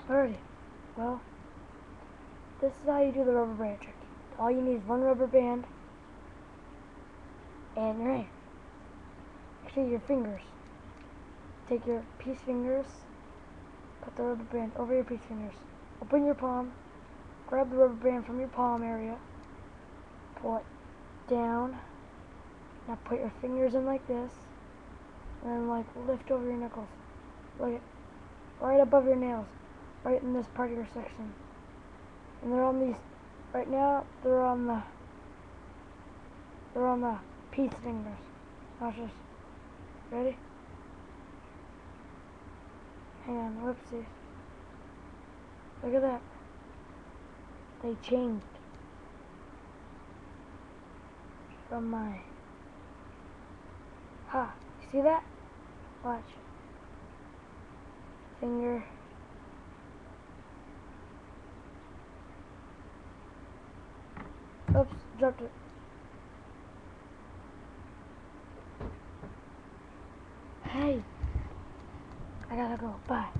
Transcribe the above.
Alrighty. Well, this is how you do the rubber band trick. All you need is one rubber band and your hand. Actually, your fingers. Take your peace fingers, put the rubber band over your peace fingers. Open your palm, grab the rubber band from your palm area, pull it down. Now put your fingers in like this, and then like lift over your knuckles. Look at right above your nails, right in this part of your section. And they're on these. Right now, they're on the peace fingers. Watch this. Ready? Hang on, whoopsie. Look at that. They changed from my. Ha! You see that? Watch. Finger. Oops, dropped it. Hey! I gotta go. Bye.